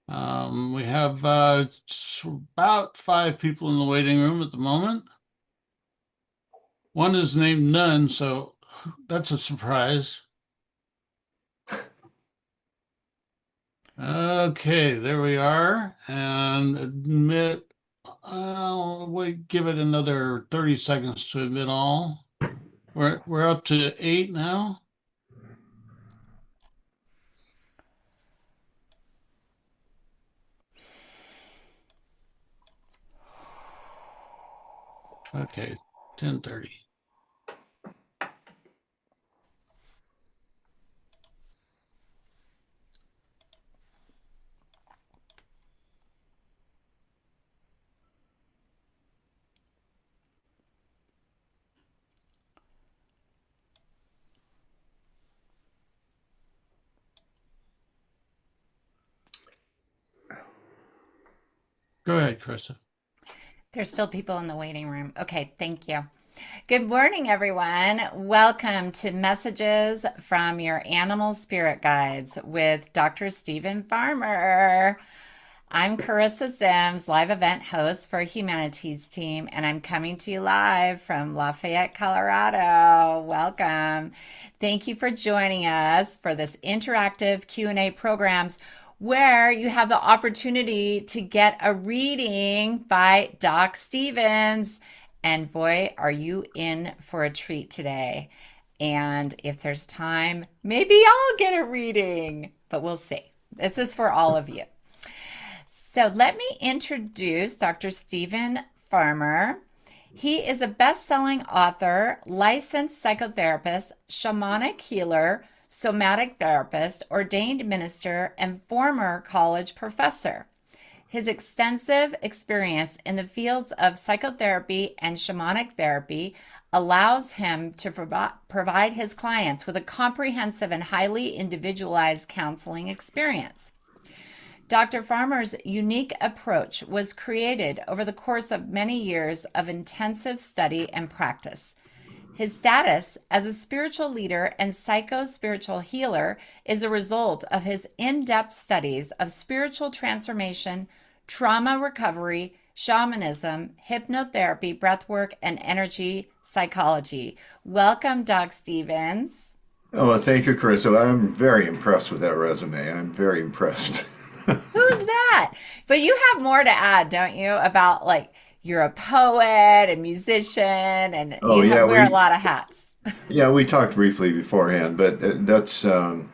We have about 5 people in the waiting room at the moment. One is named None, so that's a surprise. Okay, there we are. And admit, we give it another 30 seconds to admit all. We're up to 8 now. Okay, 10:30. Go ahead, Krista. There's still people in the waiting room. Okay, thank you. Good morning, everyone. Welcome to Messages from Your Animal Spirit Guides with Dr. Stephen Farmer. I'm Carissa Sims, live event host for Humanities Team, and I'm coming to you live from Lafayette, Colorado. Welcome. Thank you for joining us for this interactive Q&A programs where you have the opportunity to get a reading by Doc Stevens. And boy, are you in for a treat today. And if there's time, maybe I'll get a reading, but we'll see. This is for all of you. So let me introduce Dr. Stephen Farmer. He is a best-selling author, licensed psychotherapist, shamanic healer, somatic therapist, ordained minister, and former college professor. His extensive experience in the fields of psychotherapy and shamanic therapy allows him to provide his clients with a comprehensive and highly individualized counseling experience. Dr. Farmer's unique approach was created over the course of many years of intensive study and practice. His status as a spiritual leader and psychospiritual healer is a result of his in-depth studies of spiritual transformation, trauma recovery, shamanism, hypnotherapy, breathwork, and energy psychology. Welcome, Doc Stevens. Oh, well, thank you, Chris. So I'm very impressed with that resume. I'm very impressed. Who's that? But you have more to add, don't you? About like you're a poet and musician and Oh you have yeah, wear a lot of hats. we talked briefly beforehand, but that's a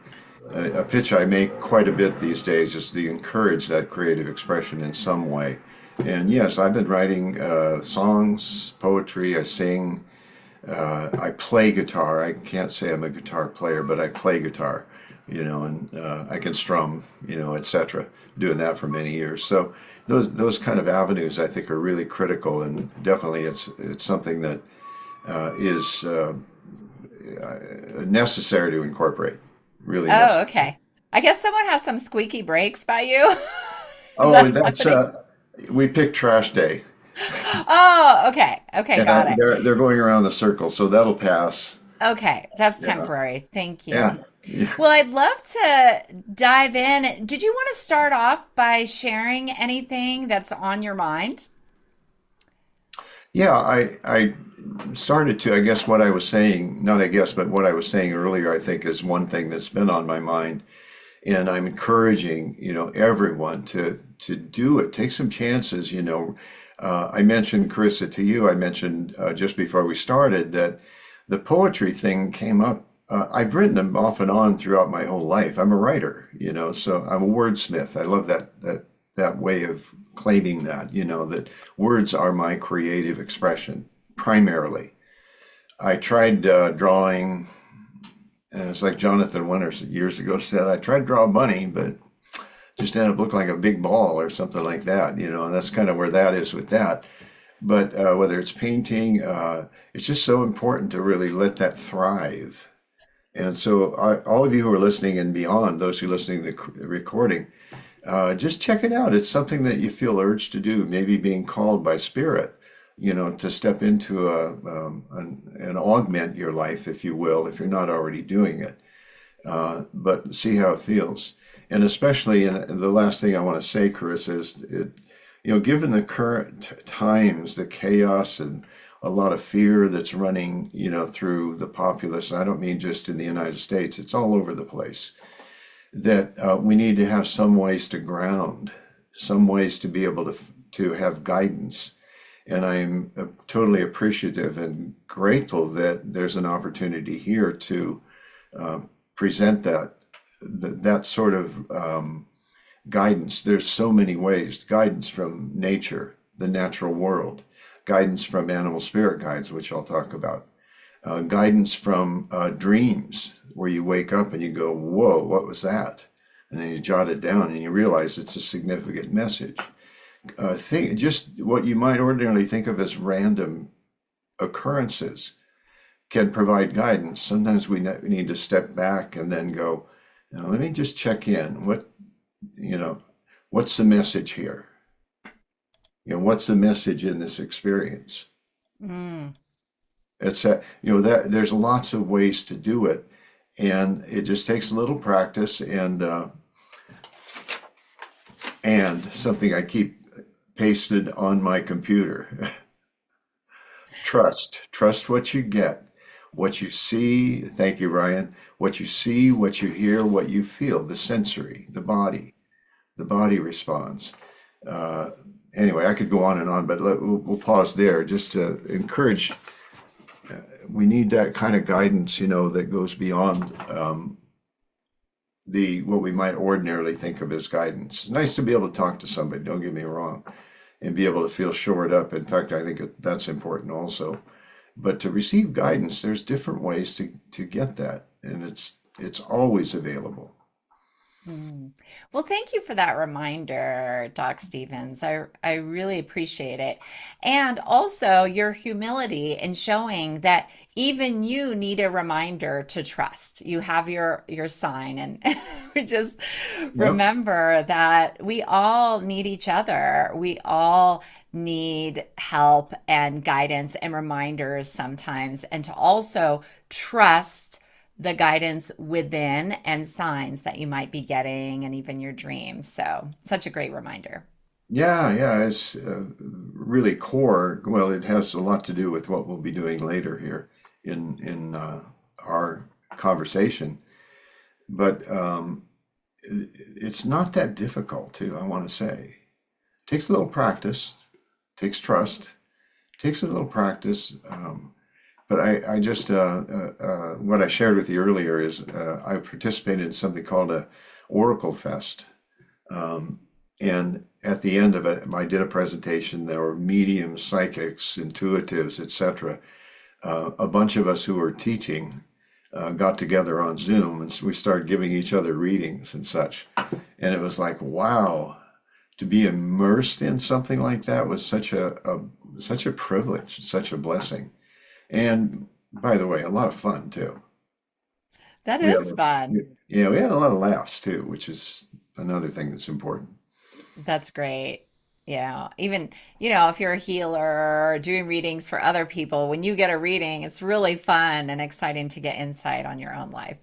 pitch I make quite a bit these days is to encourage that creative expression in some way. And yes, I've been writing songs, poetry. I sing. I play guitar. I can't say I'm a guitar player, but I play guitar, and I can strum, etc. Doing that for many years. So those kind of avenues I think are really critical, and definitely it's something that is necessary to incorporate. Really Oh, necessary. okay. I guess someone has some squeaky brakes by you. Is Oh, that and that's happening? we picked trash day, Oh, okay. Okay, and got it. they're going around the circle, so that'll pass. Okay, that's Yeah, temporary. Thank you. yeah, yeah. Well, I'd love to dive in. Did you want to start off by sharing anything that's on your mind? Yeah, I started to, I guess what I was saying, not I guess, but what I was saying earlier, I think is one thing that's been on my mind. And I'm encouraging, everyone to do it. Take some chances. I mentioned, Carissa, to you, I mentioned just before we started that the poetry thing came up. I've written them off and on throughout my whole life. I'm a writer, so I'm a wordsmith. I love that way of claiming that words are my creative expression primarily. I tried drawing, and it's like Jonathan Winters years ago said, I tried to draw bunny, but just ended up looking like a big ball or something like that, and that's kind of where that is with that. But whether it's painting, it's just so important to really let that thrive. And so, all of you who are listening and beyond, those who are listening to the recording, just check it out. It's something that you feel urged to do, maybe being called by spirit, to step into and augment your life, if you will, if you're not already doing it. But see how it feels. And especially, the last thing I want to say, Chris, is given the current times, the chaos and a lot of fear that's running, through the populace. I don't mean just in the United States; it's all over the place. That we need to have some ways to ground, some ways to be able to have guidance. And I'm totally appreciative and grateful that there's an opportunity here to present that sort of guidance. There's so many ways: guidance from nature, the natural world, guidance from animal spirit guides, which I'll talk about, guidance from dreams, where you wake up and you go, whoa, what was that? And then you jot it down and you realize it's a significant message. Just what you might ordinarily think of as random occurrences can provide guidance. Sometimes we need to step back and then go, let me just check in. What's the message here? What's the message in this experience? Mm. It's that there's lots of ways to do it, and it just takes a little practice and something I keep pasted on my computer. Trust what you get, what you see. Thank you, Ryan. What you see, what you hear, what you feel, the sensory, the body responds. Anyway, I could go on and on, but we'll pause there just to encourage. We need that kind of guidance, that goes beyond what we might ordinarily think of as guidance. Nice to be able to talk to somebody, don't get me wrong, and be able to feel shored up. In fact, I think that's important also. But to receive guidance, there's different ways to get that, and it's always available. Mm. Well, thank you for that reminder, Doc Stevens. I really appreciate it. And also your humility in showing that even you need a reminder to trust. You have your sign, and we just Yep. remember that we all need each other. We all need help and guidance and reminders sometimes, and to also trust the guidance within and signs that you might be getting and even your dreams. So, such a great reminder. Yeah, it's really core. Well, it has a lot to do with what we'll be doing later here in our conversation. But it's not that difficult, too, I want to say. Takes a little practice, takes trust, takes a little practice. But I just, what I shared with you earlier is I participated in something called a Oracle Fest. And at the end of it, I did a presentation. There were mediums, psychics, intuitives, etc. A bunch of us who were teaching got together on Zoom, and so we started giving each other readings and such. And it was like, wow, to be immersed in something like that was such a privilege, such a blessing. And by the way, a lot of fun too. That We had, is fun. we had a lot of laughs too, which is another thing that's important. That's great. Yeah. Even, if you're a healer or doing readings for other people, when you get a reading, it's really fun and exciting to get insight on your own life.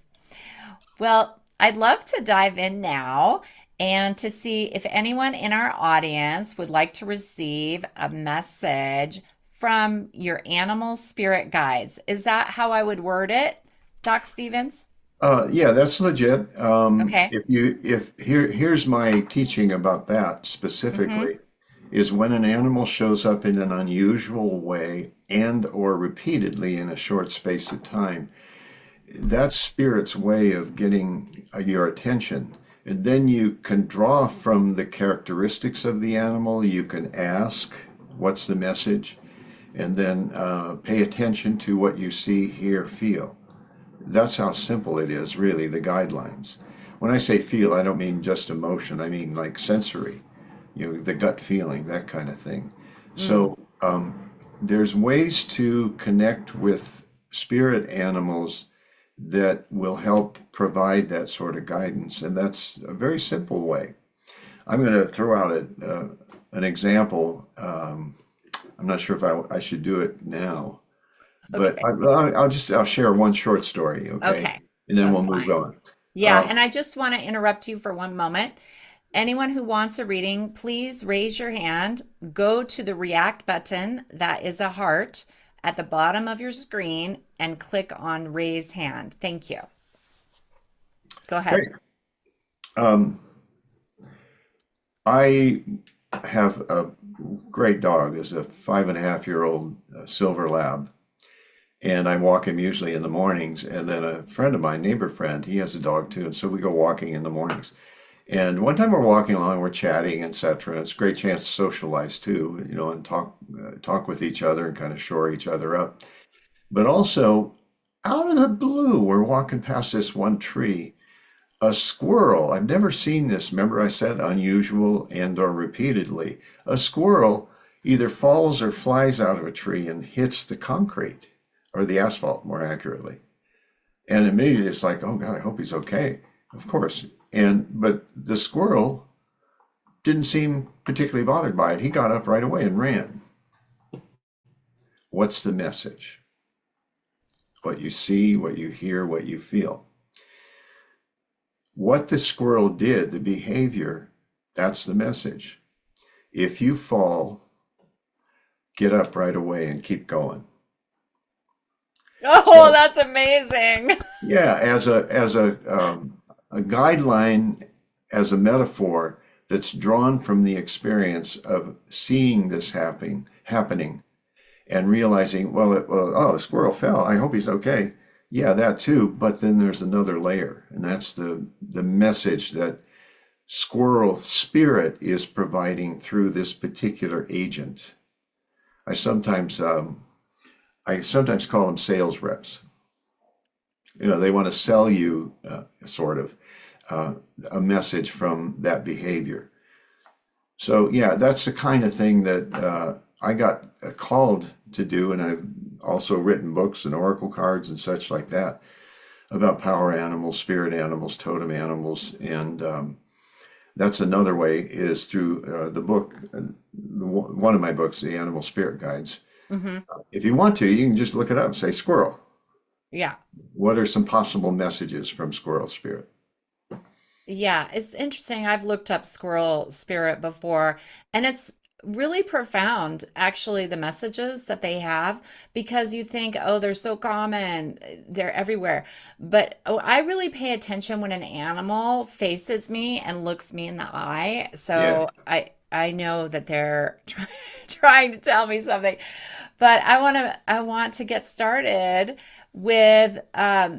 Well, I'd love to dive in now and to see if anyone in our audience would like to receive a message from your animal spirit guides. Is that how I would word it, Doc Stevens? Yeah, that's legit. Okay. Here's my teaching about that Mm-hmm. specifically, is when an animal shows up in an unusual way and or repeatedly in a short space of time, that's spirit's way of getting your attention. And then you can draw from the characteristics of the animal. You can ask, what's the message? And then pay attention to what you see, hear, feel. That's how simple it is, really, the guidelines. When I say feel, I don't mean just emotion. I mean like sensory, the gut feeling, that kind of thing. Mm. So there's ways to connect with spirit animals that will help provide that sort of guidance. And that's a very simple way. I'm going to throw out an example. I'm not sure if I should do it now, but Okay. I'll share one short story, okay? Okay. And then we'll That's move fine. on. Yeah, and I just want to interrupt you for one moment. Anyone who wants a reading, please raise your hand. Go to the react button, that is a heart, at the bottom of your screen and click on raise hand. Thank you. Go ahead. Great. Um, I have a great dog. Is a 5.5-year-old silver lab, and I walk him usually in the mornings. And then a friend of mine, neighbor friend, he has a dog too, and so we go walking in the mornings. And one time we're walking along, we're chatting, etc. It's a great chance to socialize too, and talk with each other and kind of shore each other up. But also, out of the blue, we're walking past this one tree. A squirrel, I've never seen this. Remember I said unusual and or repeatedly. A squirrel either falls or flies out of a tree and hits the concrete or the asphalt, more accurately. And immediately it's like, oh God, I hope he's okay. Of course. But the squirrel didn't seem particularly bothered by it. He got up right away and ran. What's the message? What you see, what you hear, what you feel. What the squirrel did, the behavior, that's the message. If you fall, get up right away and keep going. Oh, that's amazing. Yeah, as a guideline, as a metaphor that's drawn from the experience of seeing this happening and realizing, oh, the squirrel fell. I hope he's okay. Yeah, that too. But then there's another layer, and that's the message that squirrel spirit is providing through this particular agent. I sometimes call them sales reps. They want to sell you sort of a message from that behavior. So yeah, that's the kind of thing that I got called to do, and I've also written books and oracle cards and such like that about power animals, spirit animals, totem animals, and that's another way is through the book, one of my books, the Animal Spirit Guides. Mm-hmm. If you want to, you can just look it up, say squirrel. Yeah. What are some possible messages from squirrel spirit? Yeah, it's interesting. I've looked up squirrel spirit before, and it's really profound, actually, the messages that they have, because you think, oh, they're so common, they're everywhere. But I really pay attention when an animal faces me and looks me in the eye. Yeah. So I know that they're trying to tell me something. But I want to get started with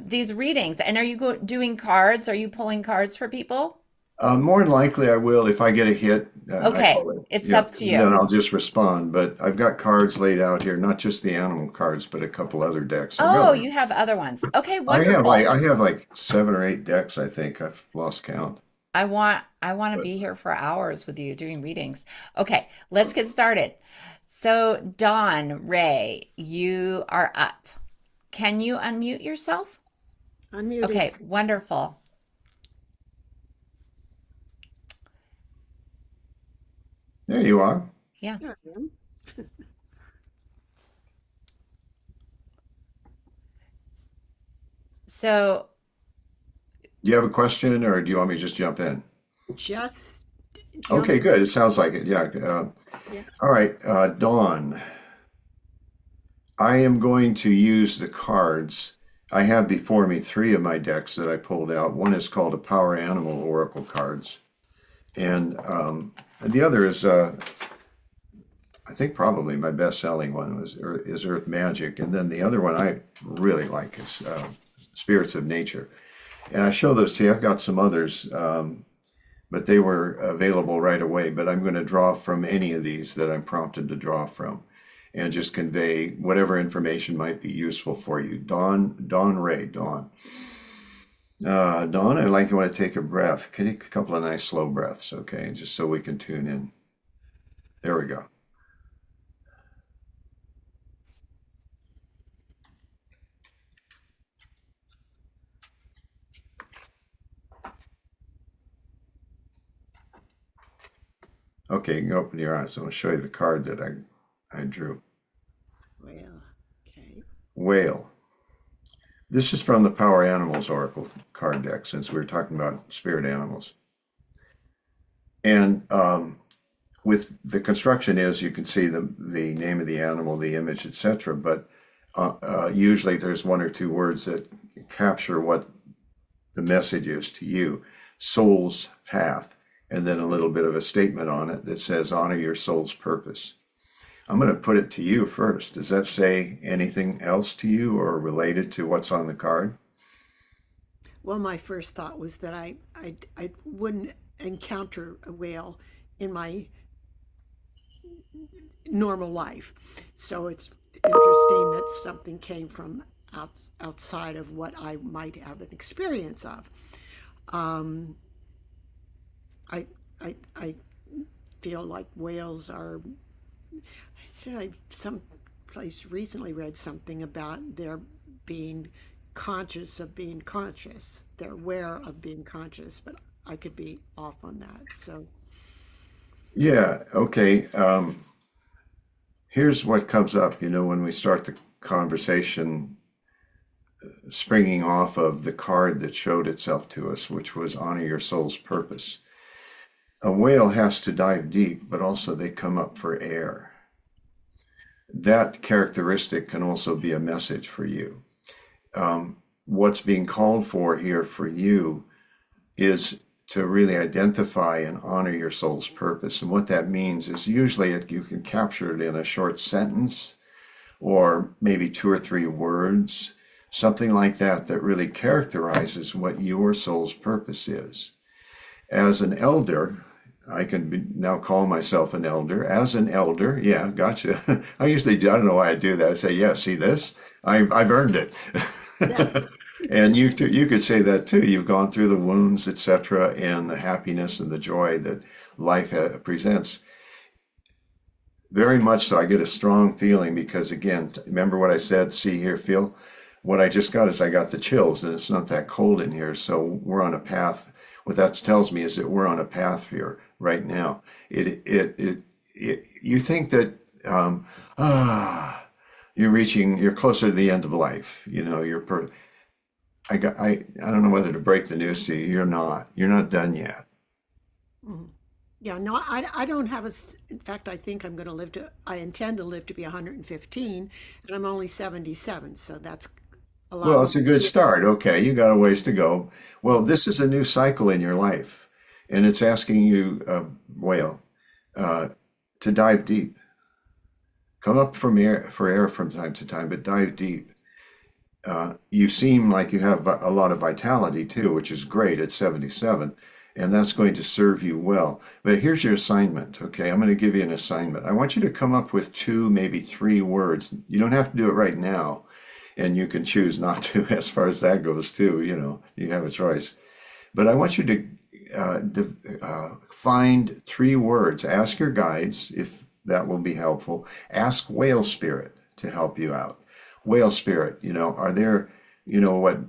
these readings. And are you doing cards? Are you pulling cards for people? More than likely, I will if I get a hit. I Okay, call it. it's Yeah, up to then you. I'll just respond. But I've got cards laid out here, not just the animal cards, but a couple other decks. Oh, you have other ones. Okay, I wonderful. have like 7 or 8 decks. I think I've lost count. I want to But be here for hours with you doing readings. Okay, let's get started. So, Dawn Ray, you are up. Can you unmute yourself? Unmuted. Okay, wonderful. there you are. Yeah. There I am. So, Do you have a question, or do you want me to just jump in? Just jump. Okay, good. It sounds like it. Yeah. Yeah. All right, Dawn. I am going to use the cards. I have before me 3 of my decks that I pulled out. One is called a Power Animal Oracle Cards, and the other is, I think, probably my best-selling one is Earth Magic, and then the other one I really like is Spirits of Nature. And I show those to you. I've got some others, but they were available right away. But I'm going to draw from any of these that I'm prompted to draw from, and just convey whatever information might be useful for you. Dawn Ray, Dawn. Dawn, I'd like you want to take a breath. Can you take a couple of nice slow breaths, okay? Just so we can tune in. There we go. Okay, you can open your eyes. I'm going to show you the card that I drew. Well, okay. Whale. This is from the Power Animals Oracle card deck, since we were talking about spirit animals. And with the construction is, you can see the name of the animal, the image, etc. But usually there's one or two words that capture what the message is to you. Soul's path, and then a little bit of a statement on it that says, honor your soul's purpose. I'm going to put it to you first. Does that say anything else to you or related to what's on the card? Well, my first thought was that I wouldn't encounter a whale in my normal life. So it's interesting that something came from outside of what I might have an experience of. Um, I, I feel like whales are, I someplace recently read something about their being conscious of being conscious. They're aware of being conscious, but I could be off on that. So, Yeah, okay. Here's what comes up, when we start the conversation, springing off of the card that showed itself to us, which was honor your soul's purpose. A whale has to dive deep, but also they come up for air. That characteristic can also be a message for you. What's being called for here for you is to really identify and honor your soul's purpose. And what that means is usually you can capture it in a short sentence or maybe 2 or 3 words, something like that, that really characterizes what your soul's purpose is. As an elder, I can now call myself an elder. As an elder, yeah, gotcha. I usually do. I don't know why I do that. I say, yeah, see this? I've earned it. yes. And you could say that too. You've gone through the wounds, etc., and the happiness and the joy that life presents. Very much so. I get a strong feeling because, again, remember what I said, see, hear, feel? What I just got is I got the chills, and it's not that cold in here. So we're on a path. What that tells me is that we're on a path here right now. You think that you're closer to the end of life. I don't know whether to break the news to you. You're not done yet. Mhm. Yeah, no, I don't have in fact, I think I intend to live to be 115, and I'm only 77, so that's a lot Well, it's more. a good start. Okay, you got a ways to go. Well, this is a new cycle in your life, and it's asking you, whale, uh, to dive deep. Come up for air from time to time, but dive deep. You seem like you have a lot of vitality too, which is great at 77, and that's going to serve you well. But here's your assignment, okay? I'm going to give you an assignment. I want you to come up with 2, maybe 3 words. You don't have to do it right now, and you can choose not to as far as that goes too, you have a choice. But I want you to find 3 words. Ask your guides if that will be helpful. Ask whale spirit to help you out. Whale spirit, are there, what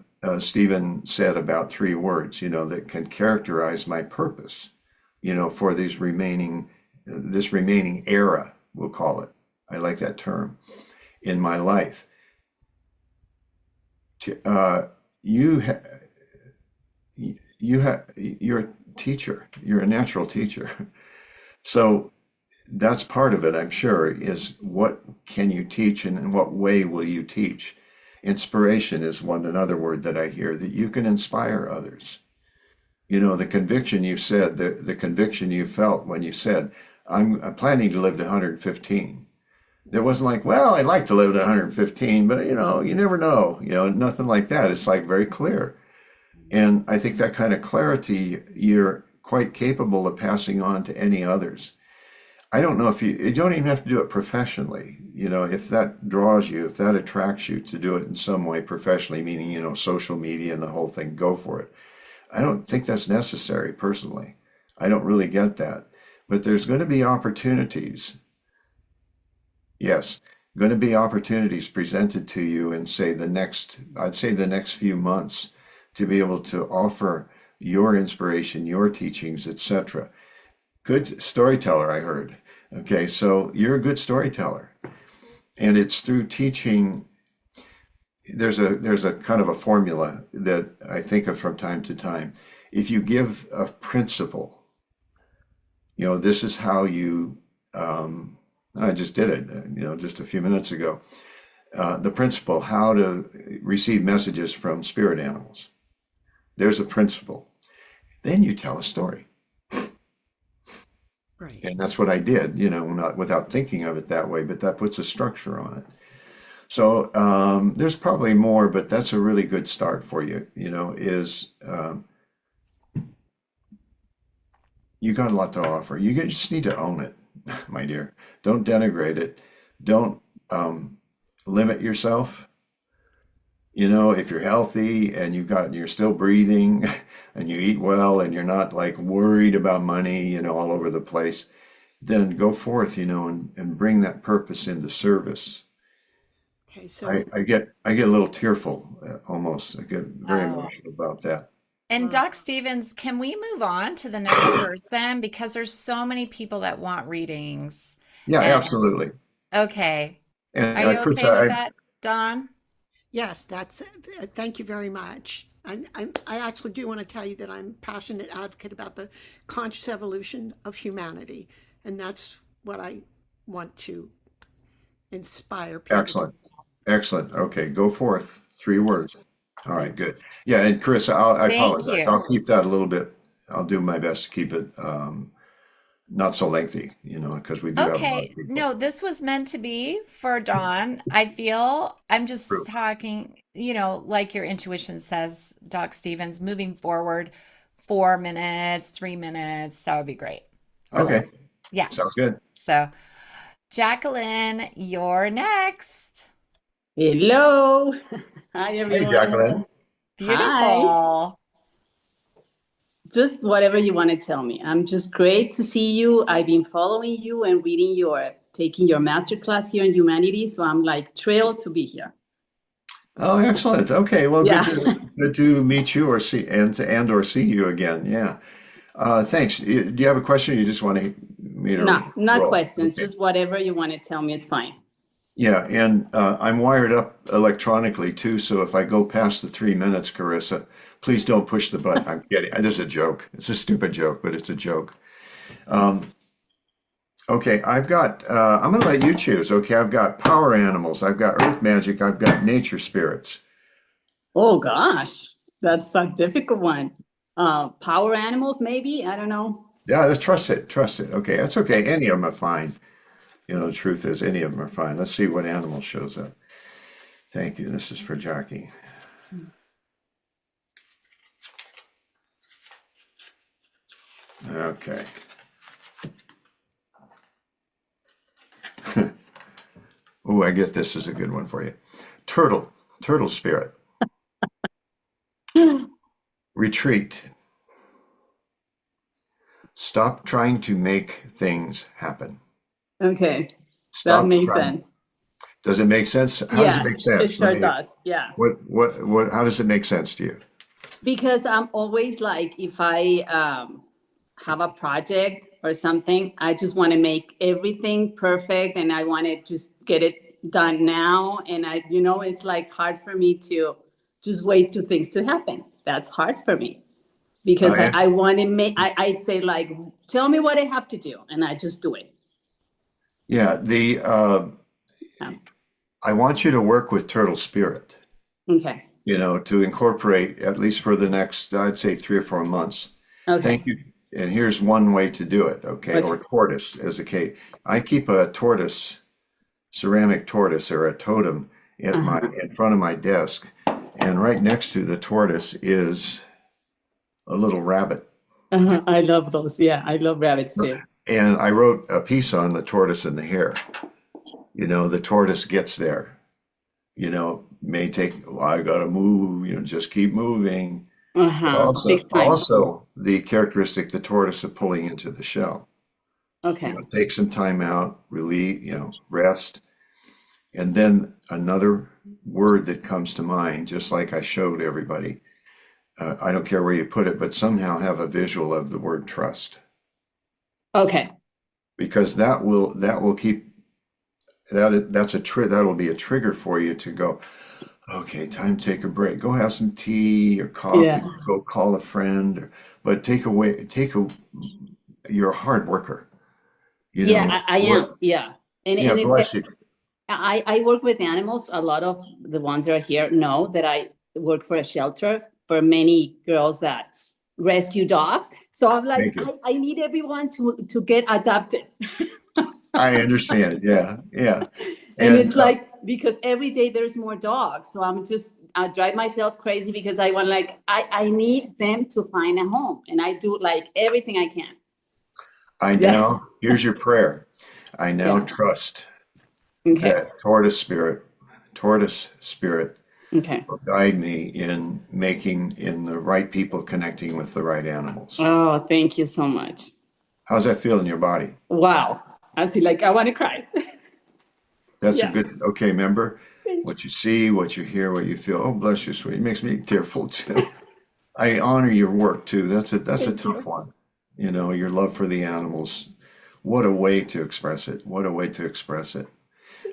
Stephen said about 3 words, that can characterize my purpose, for this remaining era, we'll call it. I like that term in my life. You you're a teacher. You're a natural teacher. So that's part of it, I'm sure, is what can you teach and in what way will you teach? Inspiration is another word that I hear, that you can inspire others. The conviction you said, the conviction you felt when you said, I'm planning to live to 115. It wasn't like, well, I'd like to live to 115, but you never know, nothing like that. It's like very clear. And I think that kind of clarity you're quite capable of passing on to any others. I don't know if you don't even have to do it professionally. If that draws you, if that attracts you to do it in some way professionally, meaning, social media and the whole thing, go for it. I don't think that's necessary personally. I don't really get that. But there's going to be opportunities. Yes, going to be opportunities presented to you in, I'd say the next few months to be able to offer your inspiration, your teachings, etc. Good storyteller, I heard. Okay, so you're a good storyteller. And it's through teaching there's a kind of a formula that I think of from time to time. If you give a principle, this is how you, I just did it, just a few minutes ago. The principle, how to receive messages from spirit animals. There's a principle. Then you tell a story. Right. And that's what I did, not without thinking of it that way, but that puts a structure on it. So there's probably more, but that's a really good start for you, is you got a lot to offer. You just need to own it, my dear. Don't denigrate it. Don't limit yourself. If you're healthy and you're still breathing and you eat well and you're not like worried about money, all over the place, then go forth, and bring that purpose into service. Okay. So, I get a little tearful, almost. I get very Oh. emotional about that. And well, Doc Stevens, can we move on to the next person? Because there's so many people that want readings. Yeah, And absolutely. okay. Are And you Chris, okay with that, Don? yes, thank you very much. I actually do want to tell you that I'm a passionate advocate about the conscious evolution of humanity. And that's what I want to inspire people to. excellent. Excellent. Okay, go forth. 3 words. All right, good. Yeah, and Chris, I Thank apologize. you. I'll keep that a little bit. I'll do my best to keep it not so lengthy, because we do have a lot of Okay. people. No, this was meant to be for Dawn. I feel I'm just True. talking, like your intuition says, Doc Stevens, moving forward 4 minutes, 3 minutes. That would be great. Or Okay, less. Yeah. sounds good. So, Jacqueline, you're next. Hello. Hi, Hey, everyone. Jacqueline. Hi. Beautiful. Just whatever you want to tell me. I'm just great to see you. I've been following you and taking your masterclass here in humanity. So I'm like thrilled to be here. Oh, excellent. Okay, well, Yeah. good to meet you or see or see you again. Yeah. Thanks. Do you have a question? Or you just want me to No, not roll? questions. Okay. Just whatever you want to tell me is fine. Yeah, and I'm wired up electronically too, so if I go past the 3 minutes, Carissa, please don't push the button. I'm kidding. This is a joke. It's a stupid joke, but it's a joke. Okay, I'm going to let you choose. Okay, I've got power animals, I've got earth magic, I've got nature spirits. Oh, gosh. That's a difficult one. Power animals, maybe? I don't know. Yeah, let's trust it. Trust it. Okay, that's okay. Any of them are fine. The truth is, any of them are fine. Let's see what animal shows up. Thank you. This is for Jackie. Okay. Oh, I get this is a good one for you. Turtle spirit. Retreat. Stop trying to make things happen. Okay. That Stop makes trying. sense. Does it make sense? How does it Yeah, make it sense? sure does. Yeah. How does it make sense to you? Because I'm always like, if I have a project or something, I just want to make everything perfect and I want to just get it done now. And it's like hard for me to just wait to things to happen. That's hard for me because Yeah. I want to I'd say like, tell me what I have to do and I just do it. Yeah, Yeah. I want you to work with turtle spirit, Okay. to incorporate at least for the next, I'd say 3 or 4 months. Okay. Thank you. And here's one way to do it, okay? Or tortoise as a case. I keep a ceramic tortoise or a totem in front of my desk, and right next to the tortoise is a little rabbit. I love those. Yeah, I love rabbits too. And I wrote a piece on the tortoise and the hare. The tortoise gets there. May take, I gotta move, just keep moving. Takes time. Also the characteristic, the tortoise of pulling into the shell. Okay. Take some time out, relieve, rest. And then another word that comes to mind, just like I showed everybody, I don't care where you put it, but somehow have a visual of the word trust. Okay. Because that'll be a trigger for you to go, Okay, time to take a break. Go have some tea or coffee. Yeah. Go call a friend. But you're a hard worker. You Yeah, know, I am. Yeah. yeah, bless you. I work with animals. A lot of the ones that are here know that I work for a shelter for many girls that rescue dogs. So I'm like, Thank you. I need everyone to get adopted. I understand it. Yeah, yeah. And And it's like, because every day there's more dogs. So I drive myself crazy because I need them to find a home. And I do like everything I can. Yeah. here's your prayer. I now Yeah. trust Okay. that tortoise spirit Okay. will guide me in in the right people connecting with the right animals. Oh, thank you so much. How's that feel in your body? Wow. I see, like, I want to cry. That's a Yeah. good, okay, remember Thank what you see, what you hear, what you feel. Oh, bless you, sweetie. It makes me tearful too. I honor your work too. That's a Thank tough you. one. You know, your love for the animals. What a way to express it. What a way to express it.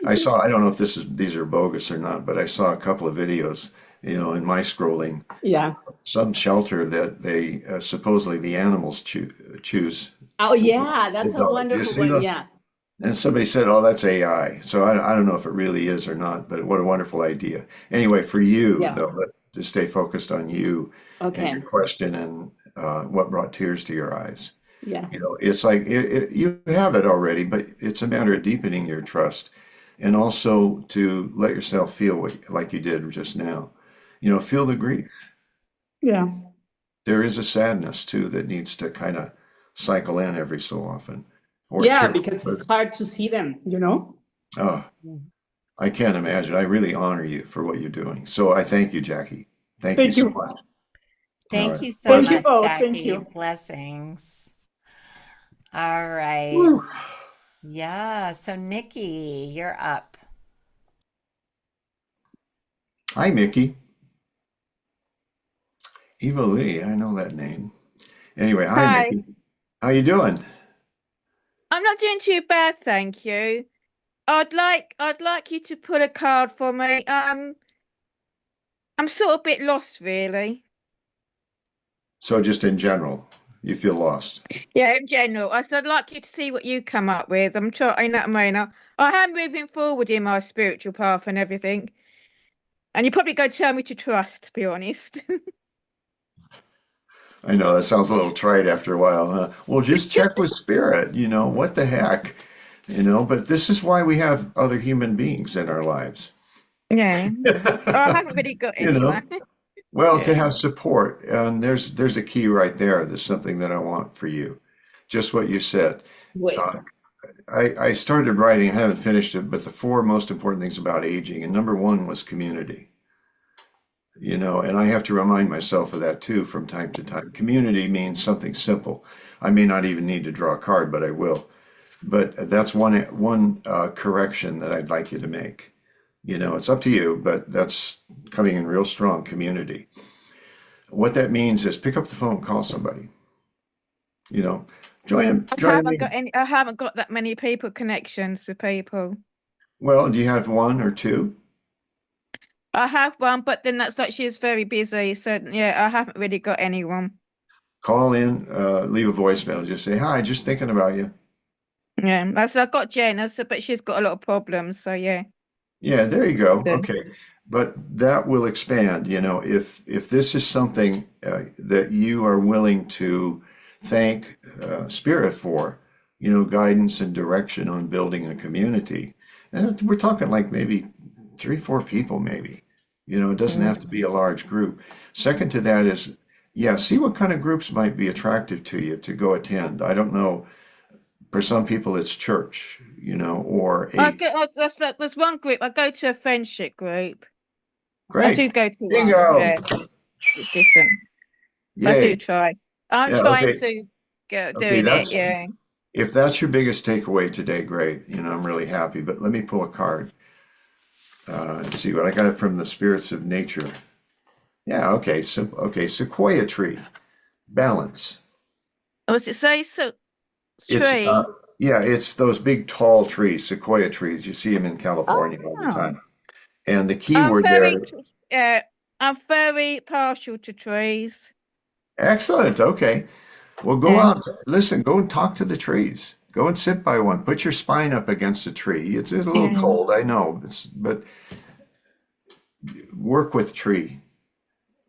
I don't know if these are bogus or not, but I saw a couple of videos, in my scrolling, Yeah. some shelter that they supposedly the animals choose Oh, yeah. the That's a dog. Do you wonderful see one. those? Yeah. And somebody said, "Oh, that's AI." So I don't know if it really is or not, but what a wonderful idea. Anyway, for you Yeah. though, to stay focused on you and Okay. your question and what brought tears to your eyes. Yeah. It's like you have it already, but it's a matter of deepening your trust and also to let yourself feel like you did just now. Feel the grief. Yeah. There is a sadness too that needs to kind of cycle in every so often, or Yeah, tear. because it's hard to see them. Oh, I can't imagine. I really honor you for what you're doing. So I thank you, Jackie. Thank you Thank so you. much. All Thank right. you so Thank you much, Blessings. both. Thank Jackie. you. Blessings. All right. Whew. Yeah. So, Nikki, you're up. Hi, Mickey. Eva Lee. I know that name. Anyway, hi, Hi, Mickey. How you doing? I'm not doing too bad, thank you. I'd like you to pull a card for me. I'm sort of a bit lost, really. So just in general, you feel lost. Yeah, in general. I'd like you to see what you come up with. I'm trying, that I mean, I am moving forward in my spiritual path and everything. And you're probably going to tell me to trust, to be honest. I know that sounds a little trite after a while, huh? Well, just check with spirit, what the heck, but this is why we have other human beings in our lives. Yeah. I haven't really got You know, anyone. well, to Yeah. have support, and there's a key right there. There's something that I want for you. Just what you said. Wait. Uh, I started writing, I haven't finished it, but the four most important things about aging, and number one was community. And I have to remind myself of that too from time to time. Community means something simple. I may not even need to draw a card, but I will. But that's one correction that I'd like you to make. It's up to you, but that's coming in real strong, community. What that means is pick up the phone, call somebody. You know, join a meeting. I haven't got that many people connections with people. Well, do you have one or two? I have one, but then that's like she's very busy. So yeah, I haven't really got anyone. Call in, leave a voicemail, just say, "Hi, just thinking about you." Yeah, I've got Jen, but she's got a lot of problems. So yeah. Yeah, there you go. Yeah. Okay. But that will expand, if this is something that you are willing to thank Spirit for, guidance and direction on building a community. And we're talking like maybe 3, 4 people, maybe. It doesn't have to be a large group. Second to that is, yeah, see what kind of groups might be attractive to you to go attend. I don't know. For some people, it's church, or There's one group. I go to a friendship group. I great. do go to one. Bingo. Yeah, it's different. I do Yay. try. I'm Yeah, trying okay. to get Okay, doing it. Yeah. if that's your biggest takeaway today, great. I'm really happy. But let me pull a card and see what I got from the spirits of nature. Yeah, okay. So, okay, sequoia tree, balance. Oh, does it say so? It's Tree. yeah, it's those big tall trees, sequoia trees. You see them in California all the Oh. time. And the key I'm word very, there, I'm very partial to trees. excellent. Okay. Well, go Yeah. out, listen, go and talk to the trees. Go and sit by one. Put your spine up against a tree. It's a little Yeah. cold, I know, but work with tree.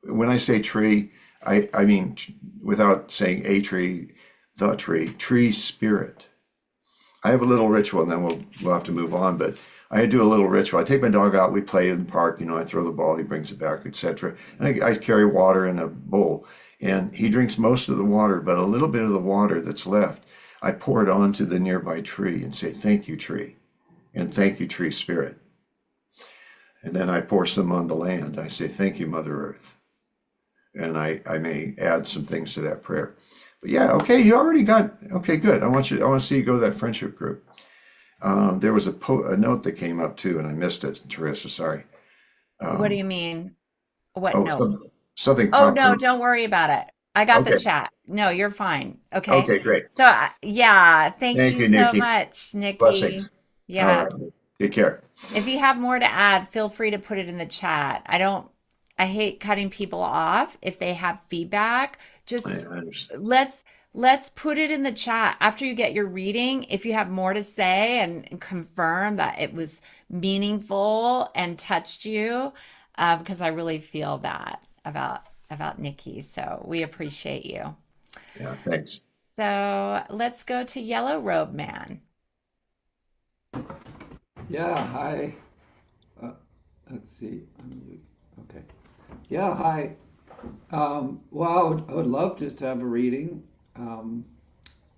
When I say tree, I mean, without saying a tree, the tree spirit. I have a little ritual, and then we'll have to move on. But I do a little ritual. I take my dog out. We play in the park. I throw the ball. He brings it back, etc. And I carry water in a bowl, and he drinks most of the water. But a little bit of the water that's left, I pour it onto the nearby tree and say, "Thank you, tree," and "Thank you, tree spirit." And then I pour some on the land. I say, "Thank you, Mother Earth." And I may add some things to that prayer. But yeah, okay, you already got, okay, good. I want to see you go to that friendship group. There was a note that came up too, and I missed it, Teresa, sorry. What do you mean? What Oh, note? something Oh, popped no, up. don't worry about it. I got the Okay, chat. No, you're fine. Okay. okay, great. So, yeah, thank Thank you you, so Nikki. much, Nikki. Blessings. All Yeah. right, take care. If you have more to add, feel free to put it in the chat. I hate cutting people off if they have feedback. Just I understand. let's put it in the chat after you get your reading. If you have more to say and confirm that it was meaningful and touched you, because I really feel that about Nikki. So we appreciate you. Yeah, thanks. So let's go to Yellow Robe Man. Yeah, hi. Let's see. Unmute. Okay. Yeah, hi. Well, I would love just to have a reading,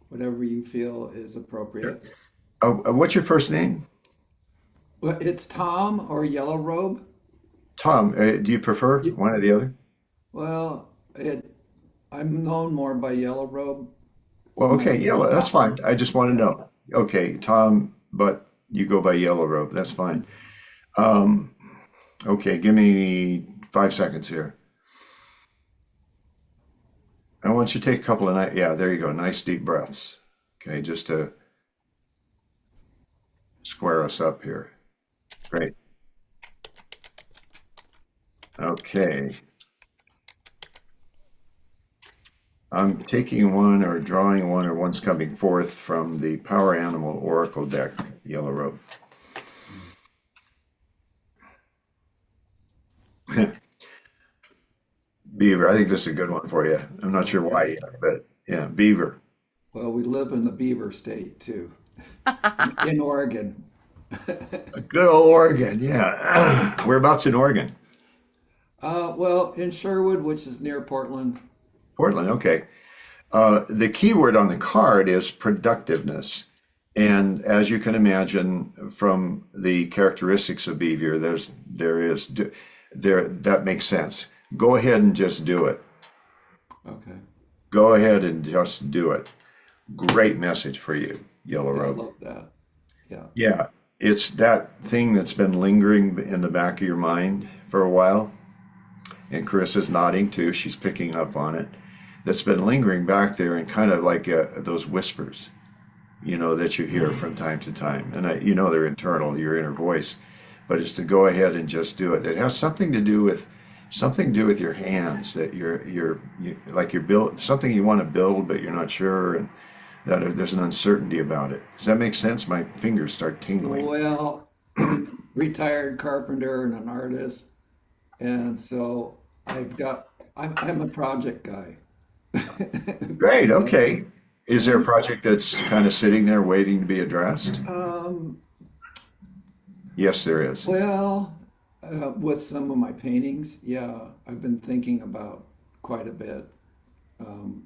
whatever you feel is appropriate. What's your first name? Well, it's Tom or Yellow Robe. Tom, do you prefer Y- one or the other? Well, I'm known more by Yellow Robe. It's Well, my okay, name. yellow, that's fine. I just want to know. Okay, Tom, but you go by Yellow Robe. That's fine. Um, okay, give me 5 seconds here. I want you to take a couple of yeah, there you go. Nice deep breaths. Okay, just to square us up here. Great. Okay. I'm taking one or drawing one or one's coming forth from the Power Animal Oracle deck, Yellow Robe. Beaver, I think this is a good one for you. I'm not sure why yet, but yeah, Beaver. Well, we live in the Beaver State too, in Oregon. Good old Oregon, yeah. Whereabouts in Oregon? Well, in Sherwood, which is near Portland. Portland, okay. The key word on the card is productiveness. And as you can imagine from the characteristics of behavior, that makes sense. Go ahead and just do it. Okay. Go ahead and just do it. Great message for you, Yellow Yeah, I Robe. love that. Yeah. Yeah, it's that thing that's been lingering in the back of your mind for a while. And Carissa's nodding too. She's picking up on it. That's been lingering back there and kind of like those whispers, that you hear from time to time. And they're internal, your inner voice, but it's to go ahead and just do it. It has something to do with your hands, that you're build something you want to build, but you're not sure, and that there's an uncertainty about it. Does that make sense? My fingers start tingling. Well, I'm retired carpenter and an artist, and so I'm a project guy. Great. So, Okay. Is there a project that's kind of sitting there waiting to be addressed? Yes, there is. well, with some of my paintings, yeah, I've been thinking about quite a bit. Um,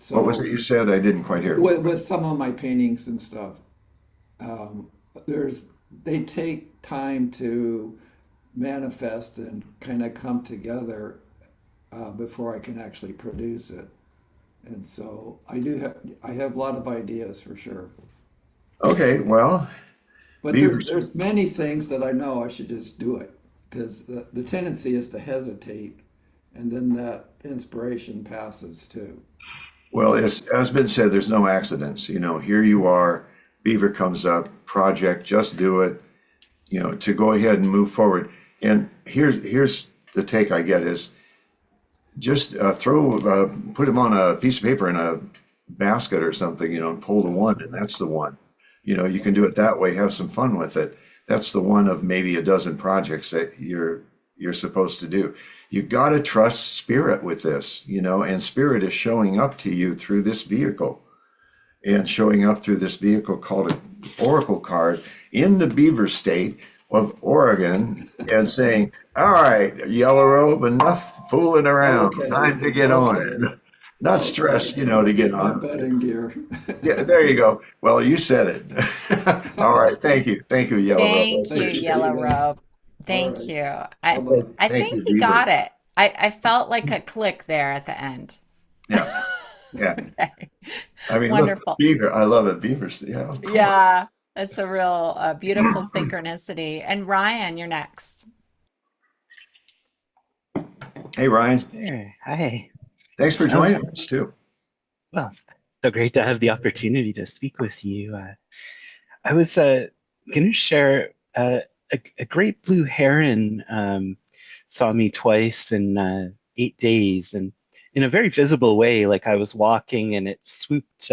What was it so you said? I didn't quite hear. with some of my paintings and stuff, um, they take time to manifest and kind of come together before I can actually produce it. And so I have a lot of ideas for sure. Okay, well, But beavers. there's many things that I know I should just do it because the tendency is to hesitate, and then that inspiration passes too. Well, as been said, there's no accidents. Here you are, beaver comes up, project, just do it, to go ahead and move forward. And here's the take I get is just put them on a piece of paper in a basket or something, and pull the one, and that's the one. You can do it that way, have some fun with it. That's the one of maybe a dozen projects that you're supposed to do. You got to trust spirit with this, and spirit is showing up to you through this vehicle and showing up through this vehicle called an oracle card in the beaver state of Oregon and saying, all right, Yellow Robe, enough fooling around. Okay. Time to get on it. Not stress, to get My on. bedding gear. Yeah, there you go. Well, you said it. All right. Thank you. Thank you, Yellow Robe. I Thank you, appreciate it. Yellow Stephen. Robe. All Thank right. you. Bye-bye. I Thank think you, he Beaver. got it. I felt like a click there at the end. Yeah. Yeah. Okay. I mean, look, Wonderful. Beaver. I love it. Beavers. Yeah, of course. Yeah, it's a real beautiful synchronicity. And Ryan, you're next. Hey, Ryan. Sure. Hi. Thanks for joining us too. Well, so great to have the opportunity to speak with you. I was going to share a great blue heron saw me twice in 8 days, and in a very visible way. Like I was walking, and it swooped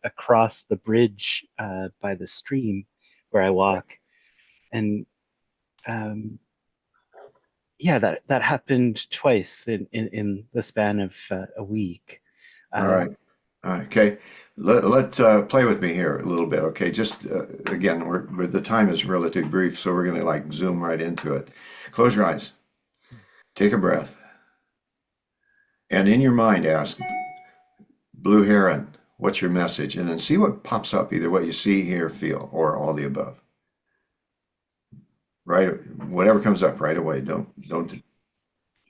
across the bridge by the stream where I walk, and yeah, that happened twice in the span of a week. All right. All right. Okay. Let's play with me here a little bit. Okay. Just again, the time is relatively brief, so we're going to like zoom right into it. Close your eyes. Take a breath. And in your mind, ask, Blue Heron, what's your message? And then see what pops up, either what you see, hear, feel, or all the above. Right? Whatever comes up right away. Don't.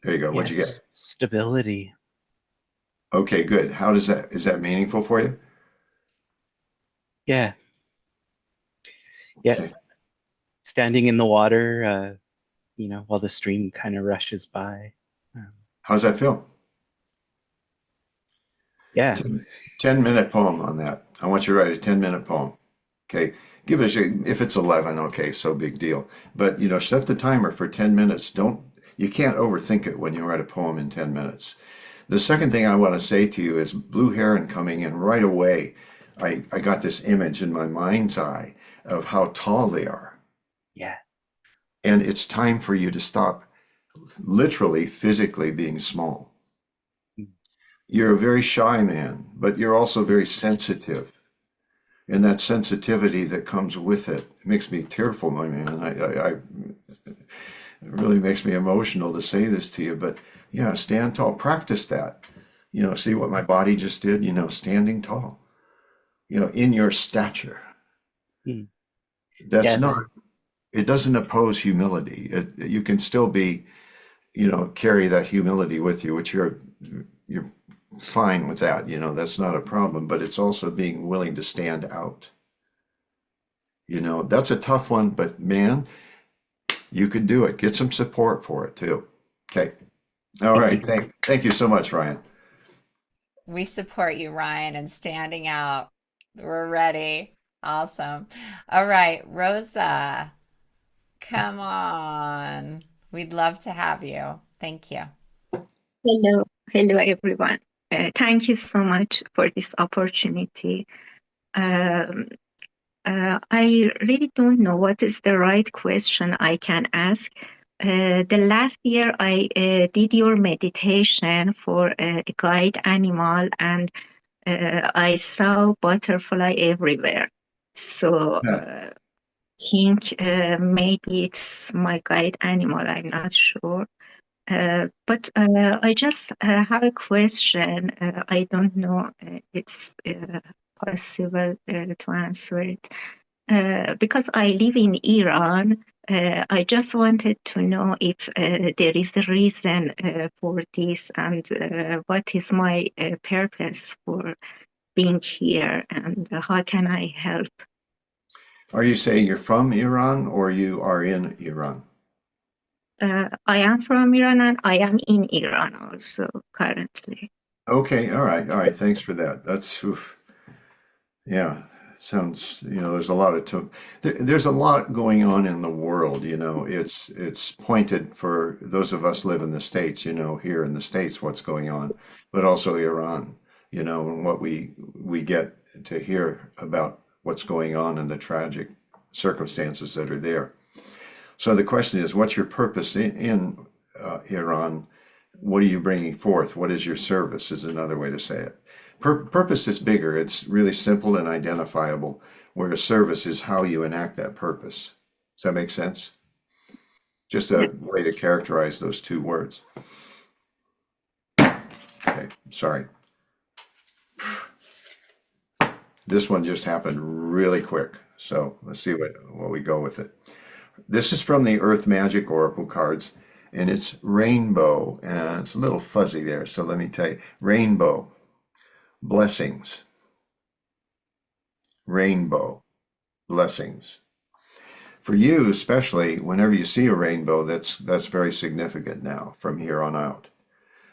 There you go. What'd you get? Stability. Okay, good. Is that meaningful for you? Yeah. Yeah. Okay. Standing in the water, while the stream kind of rushes by. How's that feel? Yeah. 10-minute poem on that. I want you to write a 10-minute poem. Okay. Give it if it's 11, okay, so big deal. But set the timer for 10 minutes. You can't overthink it when you write a poem in 10 minutes. The second thing I want to say to you is blue heron coming in right away. I got this image in my mind's eye of how tall they are. Yeah. And it's time for you to stop literally, physically being small. You're a very shy man, but you're also very sensitive. And that sensitivity that comes with it makes me tearful, my man. It really makes me emotional to say this to you, but yeah, stand tall. Practice that. See what my body just did? Standing tall. In your stature. Mm. That's Yeah. not. It doesn't oppose humility. You can still be, carry that humility with you, which you're fine with that. That's not a problem. But it's also being willing to stand out. That's a tough one, but man, you could do it. Get some support for it too. Okay. All right. Thank you so much, Ryan. We support you, Ryan, and standing out. We're ready. Awesome. All right, Rosa, come on. We'd love to have you. Thank you. Hello everyone. Thank you so much for this opportunity. I really don't know what is the right question I can ask. The last year I did your meditation for a guide animal, and I saw butterfly everywhere. So think maybe it's my guide animal, I'm not sure. But I just have a question. I don't know if it's possible to answer it. Because I live in Iran, I just wanted to know if there is a reason for this, and what is my purpose for being here, and how can I help? Are you saying you're from Iran or you are in Iran? I am from Iran, and I am in Iran also currently. Okay, all right. Thanks for that. That's, oof. Yeah, sounds, there's a lot there's a lot going on in the world, it's pointed for those of us live in the States, here in the States, what's going on, but also Iran, and what we get to hear about what's going on and the tragic circumstances that are there. So the question is, what's your purpose in Iran? What are you bringing forth? What is your service is another way to say it. Purpose is bigger. It's really simple and identifiable, whereas service is how you enact that purpose. Does that make sense? Just a way to characterize those two words. Okay, sorry. This one just happened really quick, so let's see what we go with it. This is from the Earth Magic Oracle cards, and it's rainbow, and it's a little fuzzy there, so let me tell you. Rainbow, blessings. Rainbow, blessings. For you, especially, whenever you see a rainbow, that's very significant now from here on out.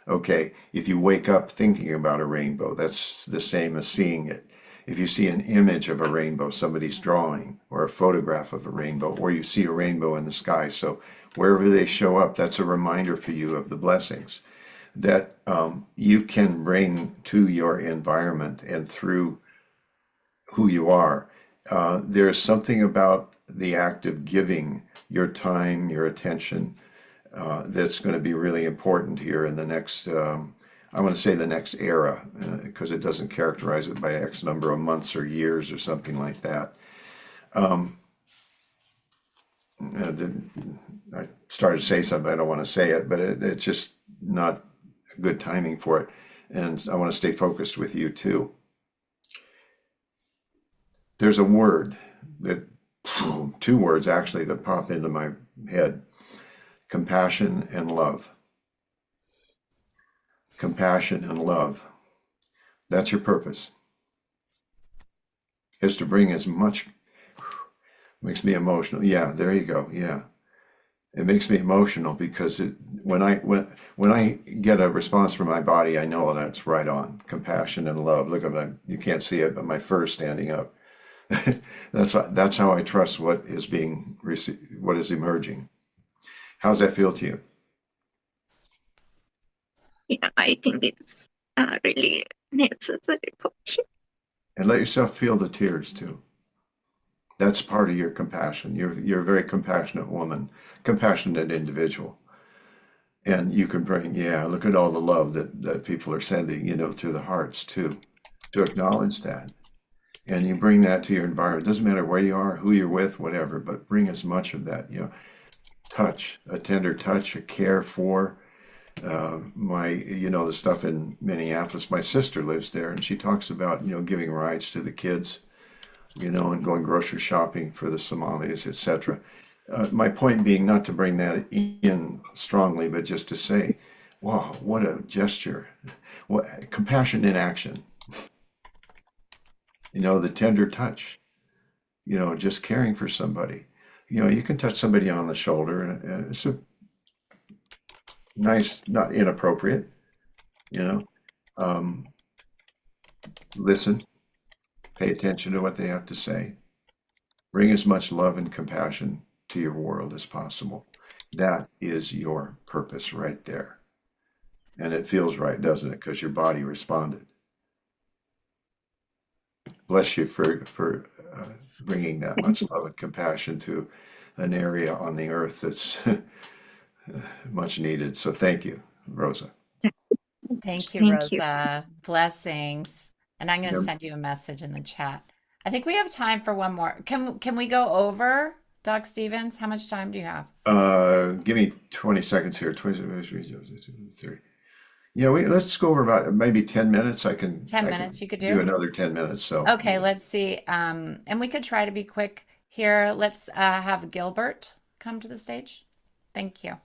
Okay, if you wake up thinking about a rainbow, that's the same as seeing it. If you see an image of a rainbow, somebody's drawing, or a photograph of a rainbow, or you see a rainbow in the sky, so wherever they show up, that's a reminder for you of the blessings that you can bring to your environment and through who you are. There's something about the act of giving your time, your attention, that's going to be really important here in the next, I want to say the next era, because it doesn't characterize it by X number of months or years or something like that. I started to say something, I don't want to say it, but it's just not good timing for it. And I want to stay focused with you too. There's a word that, two words actually, that pop into my head: compassion and love. Compassion and love. That's your purpose. Is to bring as much, makes me emotional. Yeah, there you go. Yeah. It makes me emotional because when I get a response from my body, I know that's right on. Compassion and love. Look at you can't see it, but my fur is standing up. That's how I trust what is being received, what is emerging. How's that feel to you? Yeah, I think it's really necessary for me. And let yourself feel the tears too. That's part of your compassion. You're a very compassionate woman, compassionate individual. And you can bring, look at all the love that people are sending, through the hearts too, to acknowledge that. And you bring that to your environment. It doesn't matter where you are, who you're with, whatever, but bring as much of that, touch, a tender touch, a care for. The stuff in Minneapolis, my sister lives there, and she talks about, giving rides to the kids, and going grocery shopping for the Somalis, etc. My point being not to bring that in strongly, but just to say, wow, what a gesture. What compassion in action. The tender touch, just caring for somebody. You can touch somebody on the shoulder, and it's a nice, not inappropriate, listen, pay attention to what they have to say, bring as much love and compassion to your world as possible. That is your purpose right there. And it feels right, doesn't it? Because your body responded. Bless you for bringing that much love and compassion to an area on the earth that's much needed. So thank you, Rosa. Thank you, Thank you. Rosa. Blessings. And I'm going to Yep. send you a message in the chat. I think we have time for one more. Can we go over, Doc Stevens? How much time do you have? Give me 20 seconds here. 20, 30. Yeah, let's go over about maybe 10 minutes. 10 minutes you could do do? another 10 minutes. So Okay, let's see. And we could try to be quick here. Let's have Gilbert come to the stage. Thank you.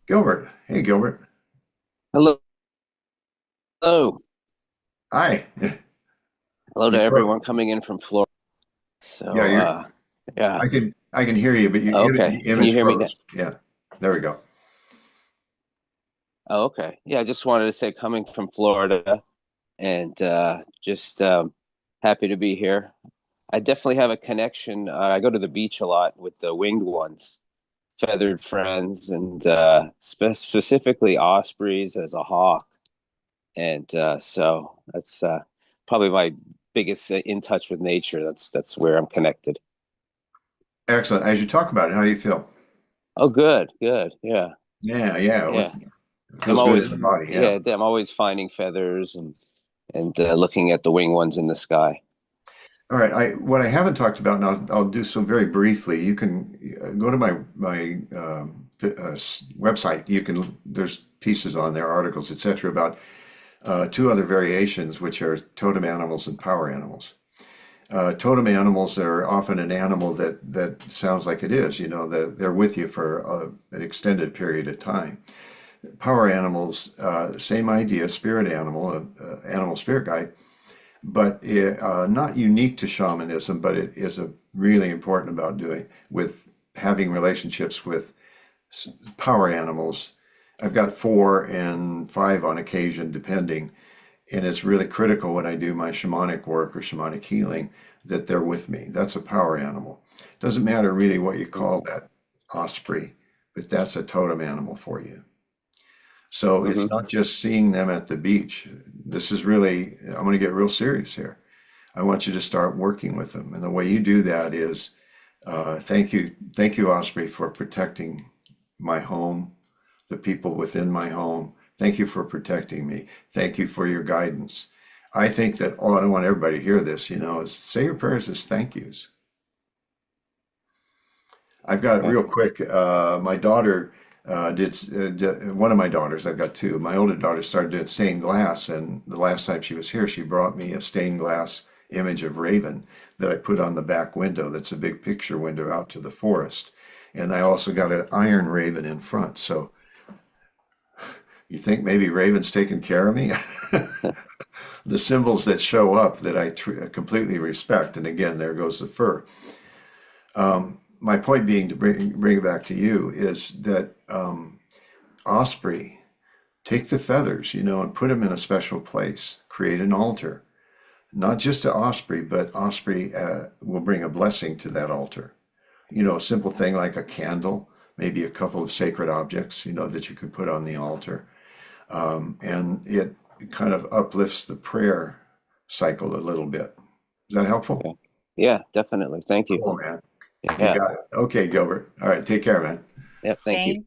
Gilbert. Hey, Gilbert. Hello. Hello. Hi. Hello to You're everyone coming in from Florida. So, yeah, I can hear you, but you okay. the Can you hear me froze. Yeah, there we go. Oh, okay. Yeah, I just wanted to say coming from Florida and just happy to be here. I definitely have a connection. I go to the beach a lot with the winged ones, feathered friends, and specifically ospreys as a hawk. And so that's probably my biggest in touch with nature. That's where I'm connected. Excellent. As you talk about it, how do you feel? Oh, good, good. Yeah, Yeah. yeah. It I'm feels good in always, the body. Yeah. yeah, I'm always finding feathers and looking at the winged ones in the sky. All right. What I haven't talked about, and I'll do so very briefly. You can go to my website. There's pieces on there, articles, etc., about two other variations, which are totem animals and power animals. Totem animals are often an animal that sounds like it is. They're with you for an extended period of time. Power animals, same idea, spirit animal, animal spirit guide, but not unique to shamanism, but it is really important about having relationships with power animals. I've got 4 and 5 on occasion, depending, and it's really critical when I do my shamanic work or shamanic healing that they're with me. That's a power animal. Doesn't matter really what you call that osprey, but that's a totem animal for you. So it's not just seeing them at the beach. This is really, I'm going to get real serious here. I want you to start working with them. And the way you do that is, thank you, Osprey, for protecting my home, the people within my home. Thank you for protecting me. Thank you for your guidance. I think that, I don't want everybody to hear this, is say your prayers as thank yous. I've got real quick, my daughter one of my daughters, I've got 2. My older daughter started doing stained glass, and the last time she was here, she brought me a stained glass image of Raven that I put on the back window. That's a big picture window out to the forest. And I also got an iron raven in front. So you think maybe Raven's taking care of me? The symbols that show up that I completely respect. And again, there goes the fur. My point being to bring it back to you is that osprey, take the feathers, and put them in a special place. Create an altar, not just to osprey, but osprey will bring a blessing to that altar. A simple thing like a candle, maybe a couple of sacred objects, that you could put on the altar, and it kind of uplifts the prayer cycle a little bit. Is that helpful? Yeah, definitely. Thank you. Cool, man. Yeah. You got it. Okay, Gilbert. All right, take care, man. Yep. Thank you.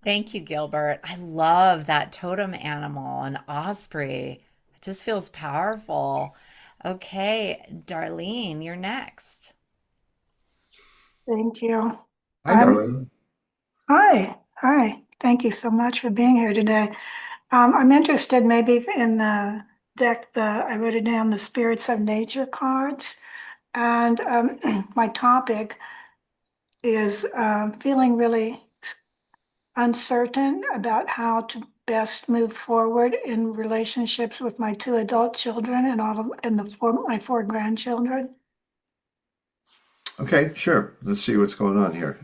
Thank you, Gilbert. I love that totem animal, an osprey. It just feels powerful. Okay, Darlene, you're next. Thank you. Hi, Darlene. Hi. Thank you so much for being here today. I'm interested maybe in the deck, I wrote it down, the Spirits of Nature cards. And my topic is feeling really uncertain about how to best move forward in relationships with my 2 adult children and my 4 grandchildren. Okay, sure. Let's see what's going on here.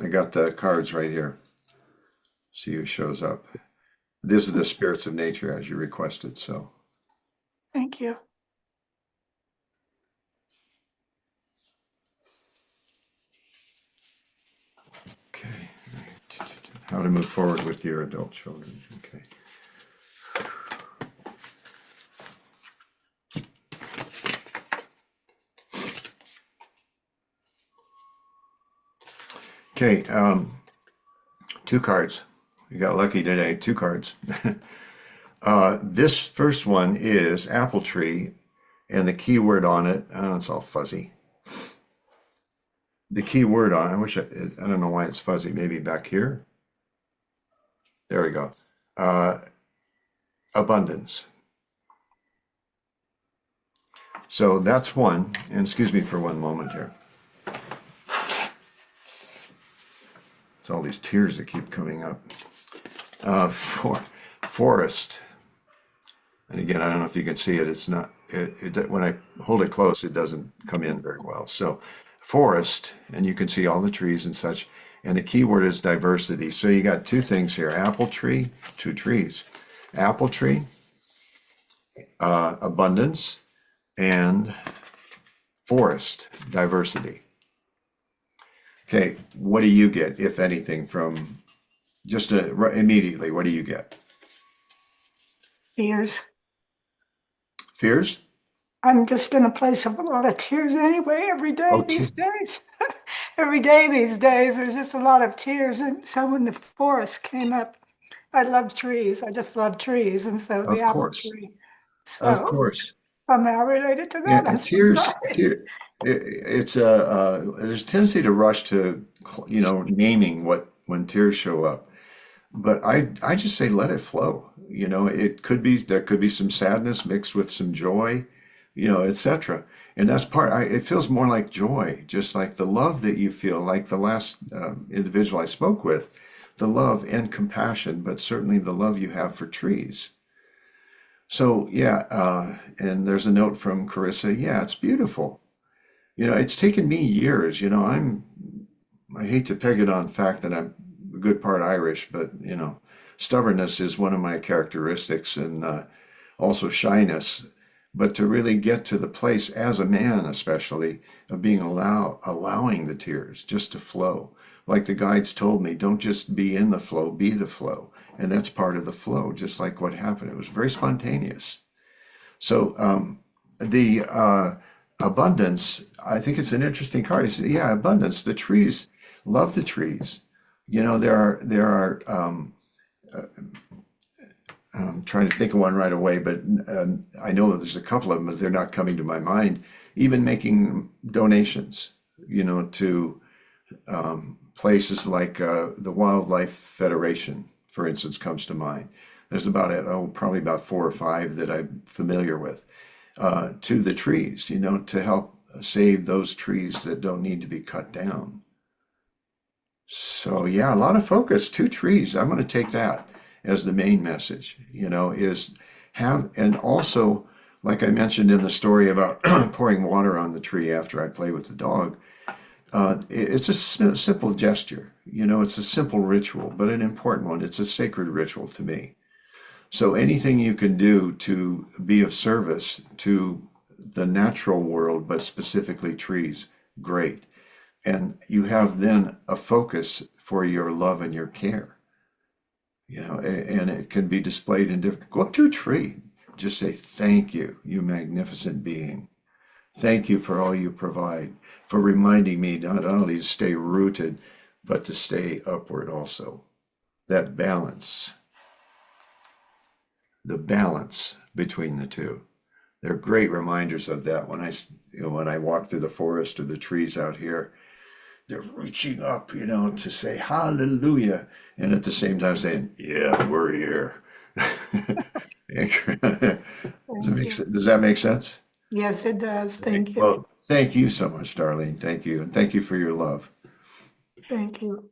I got the cards right here. See who shows up. This is the Spirits of Nature as you requested, so. Thank you. Okay. How to move forward with your adult children. Okay. Okay, 2 cards. You got lucky today, 2 cards. This first one is apple tree, and the key word on it, it's all fuzzy. The key word on it, I don't know why it's fuzzy, maybe back here. There we go. Abundance. So that's one, and excuse me for one moment here. It's all these tears that keep coming up. Forest. And again, I don't know if you can see it. It's not, when I hold it close, it doesn't come in very well. So forest, and you can see all the trees and such. And the key word is diversity. So you got 2 things here, apple tree, 2 trees. Apple tree, abundance, and forest diversity. Okay, what do you get, if anything, from just immediately? What do you get? Tears. Fears? I'm just in a place of a lot of tears anyway, every day Oh, these days. Every day these days, there's just a lot of tears. And so when the forest came up, I love trees. I just love trees. And so the of apple course, tree. of So course. somehow related to Yeah, that. I'm so tears. sorry. It's there's a tendency to rush to, naming what when tears show up. But I just say let it flow. There could be some sadness mixed with some joy, etc. And that's it feels more like joy, just like the love that you feel, like the last individual I spoke with, the love and compassion, but certainly the love you have for trees. So yeah, and there's a note from Carissa. Yeah, it's beautiful. It's taken me years. I hate to peg it on fact that I'm a good part Irish, but stubbornness is one of my characteristics, and also shyness. But to really get to the place as a man, especially, of being allowing the tears just to flow. Like the guides told me, don't just be in the flow, be the flow. And that's part of the flow, just like what happened. It was very spontaneous. So the abundance, I think it's an interesting card. Yeah, abundance. The trees, love the trees. There are I'm trying to think of one right away, but I know that there's a couple of them, but they're not coming to my mind. Even making donations, to places like the Wildlife Federation, for instance, comes to mind. There's probably about 4 or 5 that I'm familiar with, to the trees, to help save those trees that don't need to be cut down. So yeah, a lot of focus, 2 trees. I'm going to take that as the main message, and also, like I mentioned in the story about pouring water on the tree after I play with the dog, it's a simple gesture, it's a simple ritual, but an important one. It's a sacred ritual to me. So anything you can do to be of service to the natural world, but specifically trees, great. And you have then a focus for your love and your care. And it can be displayed in different. Go up to a tree, just say, thank you, you magnificent being. Thank you for all you provide, for reminding me not only to stay rooted, but to stay upward also. That balance, the balance between the two. They're great reminders of that when I walk through the forest or the trees out here. They're reaching up, to say hallelujah, and at the same time saying, yeah, we're here. Does that make sense? Yes, it does. Thank you. Well, thank you so much, Darlene. Thank you. And thank you for your love. Thank you.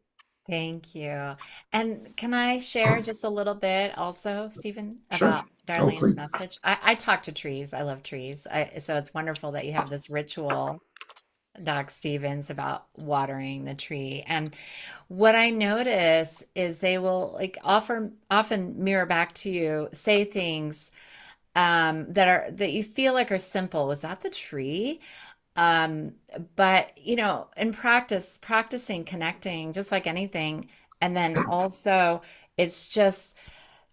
Thank you. And can I share just a little bit also, Stephen, Sure. about Oh, Darlene's please. message? I talk to trees. I love trees. So it's wonderful that you have this ritual, Doc Stevens, about watering the tree. And what I notice is they will often mirror back to you, say things that you feel like are simple. Was that the tree? Um, but in practicing connecting, just like anything, and then also it's just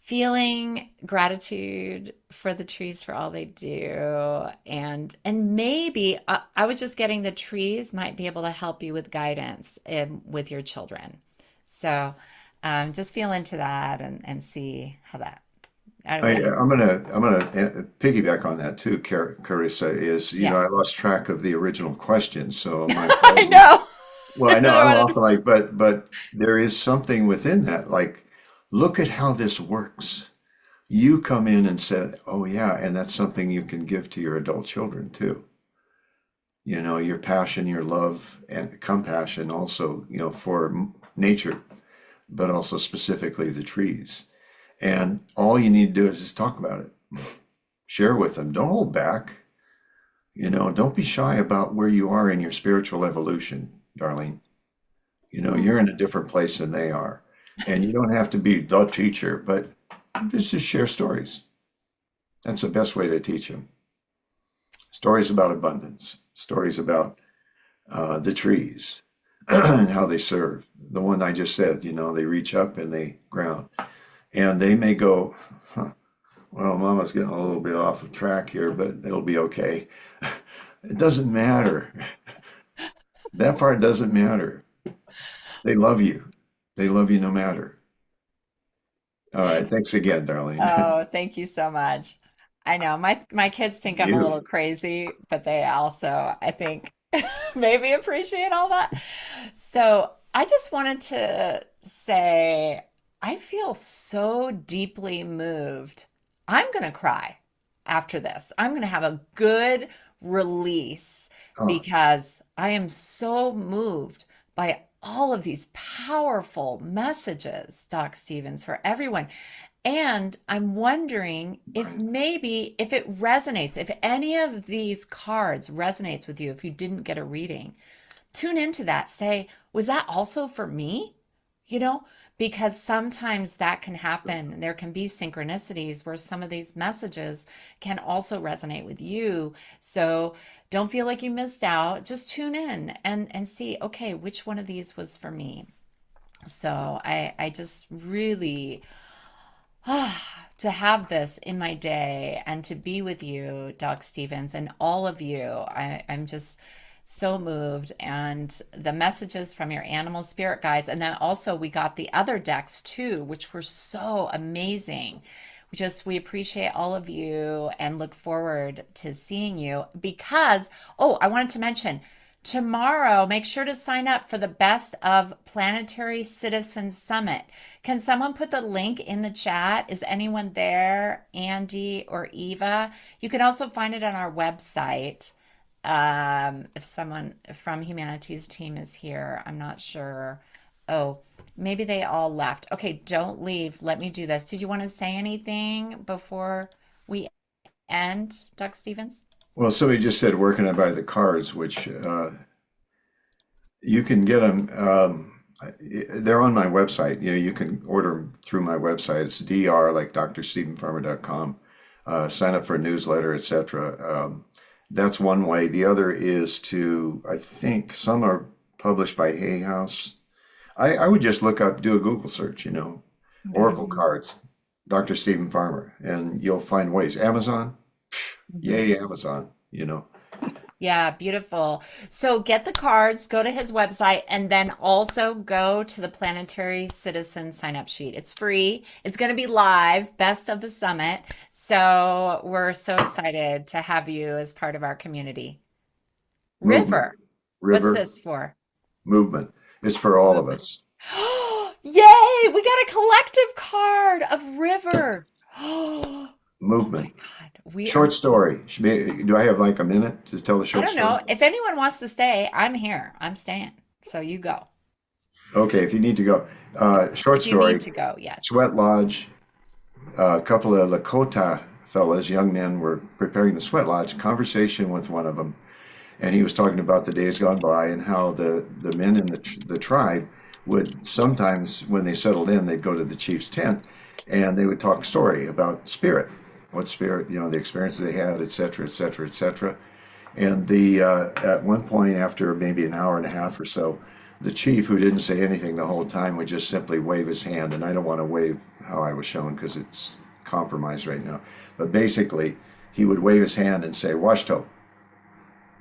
feeling gratitude for the trees for all they do, and maybe I was just getting the trees might be able to help you with guidance with your children. So just feel into that and see how that. I don't know. I'm gonna piggyback on that too, Carissa. Yeah, I lost track of the original question, so my I apologies. know. Well, I know I I'm wanted to- often like, but there is something within that. Like, look at how this works. You come in and said, "Oh yeah," and that's something you can give to your adult children too. Your passion, your love, and compassion also, for nature, but also specifically the trees. And all you need to do is just talk about it. Share with them. Don't hold back. Don't be shy about where you are in your spiritual evolution, darling. You're in a different place than they are. And you don't have to be the teacher, but just share stories. That's the best way to teach them. Stories about abundance. stories about the trees and how they serve. The one I just said, they reach up and they ground. And they may go, huh, well, Mama's getting a little bit off of track here, but it'll be okay. It doesn't matter. That part doesn't matter. They love you. They love you no matter. All right. Thanks again, darling. Oh, thank you so much. I know my kids think I'm a little You. crazy, but they also, I think, maybe appreciate all that. So I just wanted to say, I feel so deeply moved. I'm gonna cry after this. I'm gonna have a good release Oh, because I am so moved by all of these powerful messages, Doc Stevens, for everyone. And I'm wondering if maybe if it resonates, if any of these cards resonates with you, if you didn't get a reading, tune into that. Say, was that also for me? You know, because sometimes that can happen. There can be synchronicities where some of these messages can also resonate with you. So don't feel like you missed out. Just tune in and see, okay, which one of these was for me? So I just really to have this in my day and to be with you, Doc Stevens, and all of you. I'm just so moved. And the messages from your animal spirit guides. And then also we got the other decks too, which were so amazing. We appreciate all of you and look forward to seeing you because, oh, I wanted to mention tomorrow, make sure to sign up for the Best of Planetary Citizens Summit. Can someone put the link in the chat? Is anyone there? Andy or Eva? You can also find it on our website. If someone from Humanity's team is here, I'm not sure. Oh, maybe they all left. Okay, don't leave. Let me do this. Did you want to say anything before we end, Doc Stevens? well, somebody just said, where can I buy the cards? Which you can get them. They're on my website. You can order them through my website. It's dr like drstephenfarmer.com. Sign up for a newsletter, etc. That's one way. The other is I think some are published by Hay House. I would just do a Google search, Oracle cards, Dr. Stephen Farmer, and you'll find ways. Amazon, yay, Amazon, Yeah, beautiful. So get the cards, go to his website, and then also go to the Planetary Citizen sign up sheet. It's free. It's going to be live, best of the summit. So we're so excited to have you as part of our community. movement, River, what's river, this for? movement. It's for all of Movement. us. Yay! We got a collective card of river. Oh my Movement. God. We are Short so, story. Do I have like a minute to tell a I short don't story? know. If anyone wants to stay, I'm here. I'm staying. So you go. Okay, if you need to go. Short If you need story. to go, yes. Sweat Lodge. A couple of Lakota fellas, young men, were preparing the Sweat Lodge. Conversation with one of them, and he was talking about the days gone by and how the men in the tribe would sometimes, when they settled in, they'd go to the chief's tent, and they would talk story about spirit, what spirit, the experiences they had, et cetera, et cetera, et cetera. And at one point, after maybe an hour and a half or so, the chief, who didn't say anything the whole time, would just simply wave his hand. And I don't want to wave how I was shown because it's compromised right now. But basically, he would wave his hand and say, Washto.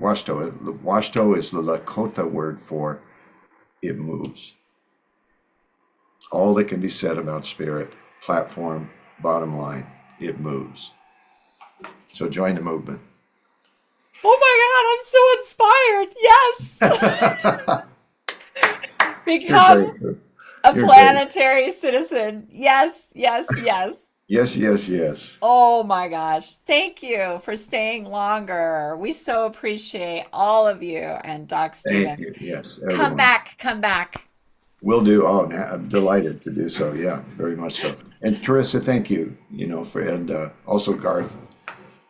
Washto. Washto is the Lakota word for it moves. All that can be said about spirit, platform, bottom line, it moves. So join the movement. Oh my God, I'm so inspired. Yes. You're Become great. a You're great. planetary citizen. Yes, yes, yes. Yes, yes, yes. Oh my gosh. Thank you for staying longer. We so appreciate all of you and Doc Thank Stephen. you. Yes, Come everyone. back, come back. Will do. Oh, I'm delighted to do so. Yeah, very much so. And Carissa, thank you, and also Garth,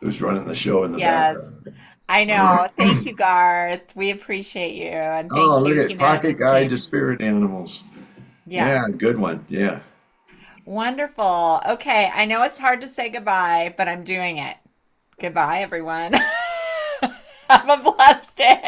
who's running the show in the Yes, background. I know. Thank you, Garth. We appreciate you. And Oh, thank look you, at Pocket Humanities Guide team. to Spirit Animals. Yeah, Yeah, good one. Yeah. wonderful. Okay, I know it's hard to say goodbye, but I'm doing it. Goodbye, everyone. Have a blessed day.